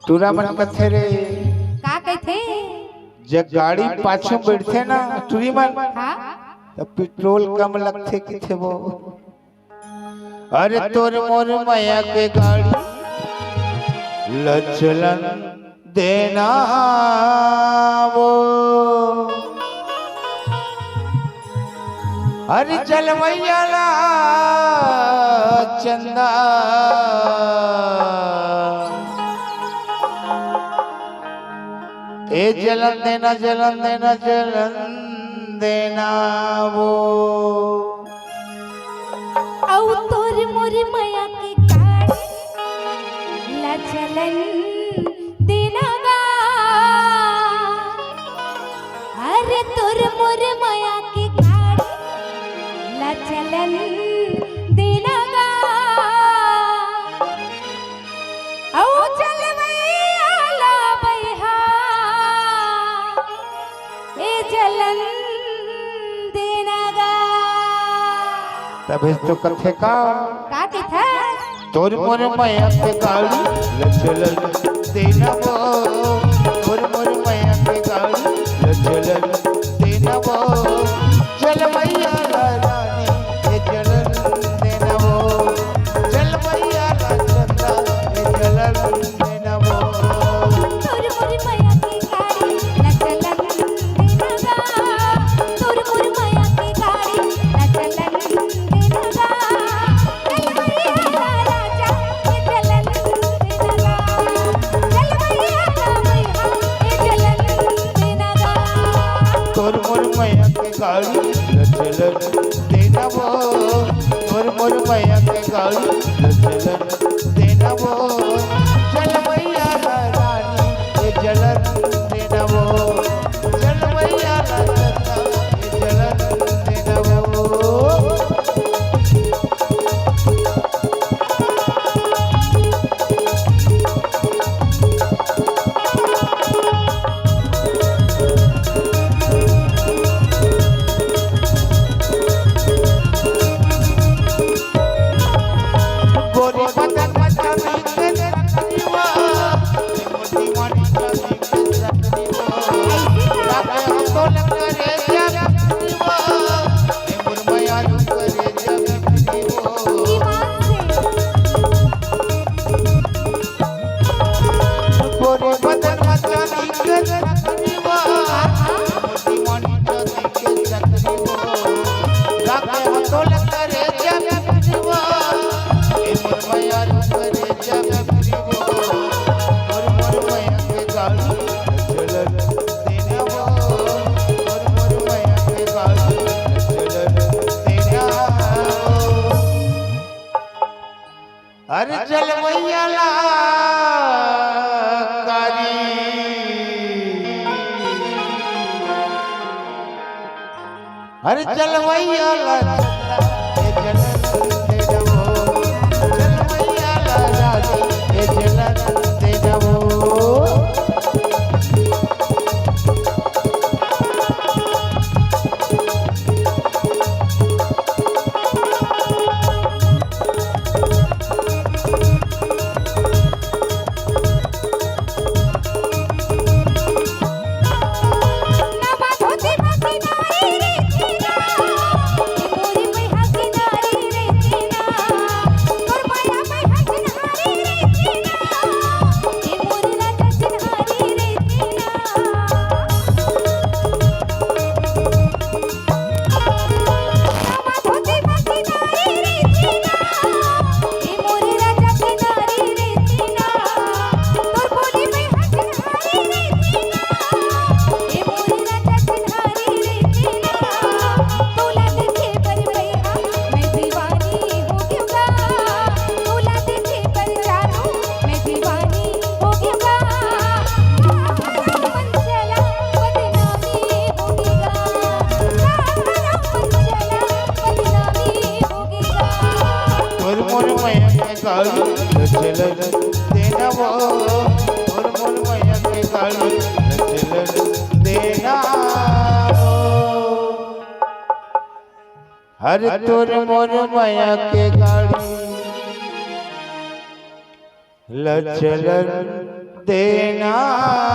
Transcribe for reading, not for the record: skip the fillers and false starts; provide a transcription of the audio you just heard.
टूरा मन कथे रे का कहथे जब गाड़ी पाछू बैठते ना टूरी मन हां तो पेट्रोल कम लगते किथे वो। अरे तोर मोर माया के गाड़ी लचलन देना वो। अरे जलवैया ला चंदा ए जलन देना जलन देना जलन देना वो। औ तोर मोर माया के गाड़ी ला चलन देना गा। अरे तोर मोर माया के गाड़ी ला चलन देना गा। औ चलवैया ला बैहा ए जलन देना गा। तभी तो कथे का कहथे तोर मोर माया के गाड़ी लचलन देना वो। तोर मोर माया के गाड़ी लचलन देना वो। जलवैया ला रानी ए जलन देना वो। जलवैया ला चंदा ए जलन देना वो। तोर मोर माया के गाड़ी ला चलन देना गा। तोर मोर माया के गाड़ी ला चलन देना गा। जलवैया ला राजा ए जलन देना गा। जलवैया ला मैया ए जलन देना गा। तोर मोर माया के गाड़ी लचलन देना वो। तोर मोर माया के गाड़ी लचलन देना वो। जलवैया ला रानी ए जलन देना वो। जलवैया ला चंदा ए जलन देना वो। गोरी बदन बदन के सकरीवा मोटी मोटी चांदी के सकरीवा लागे हम तो लग करे जब सकरीवा ए मुरमया लू करे जब सकरीवा। गोरी बदन बदन के सकरीवा मोटी मोटी चांदी के सकरीवा लागे हम तो लग करे जब सकरीवा ए मुरमया लू करे जब सकरीवा। और मुरमया के गाड़ी लचलन देना वो। और मुरमया के गाड़ी लचलन देना वो। अरे जलवैया ला कारी अरे जलवैया ला चंदा ए जलन देना वो। जलवैया ला रानी ए जलन देना वो। ना बात होती बाकी नारी रे जीना। ए मोरी मैया की नारी रे जीना। तोर माया मैया की नारी रे जीना। ए मोरी राजा की नारी रे जीना। ना बात होती बाकी नारी रे जीना। ए मोरी राजा की नारी रे जीना। तोर बोली मैया की नारी रे जीना। ए मोरी राजा की नारी रे जीना। तोला देखे पर भैया मैं दीवानी हो गयूंगा। तोला देखे पर जानू मैं दीवानी हो गयूंगा। मन चला बदनामी होगीगा। मन चला बदनामी होगीगा। तोर मोर माया के गाड़ी लचलन देना वो। तोर मोर माया के गाड़ी लचलन देना वो। अरे तोर मोर माया के गाड़ी लचलन देना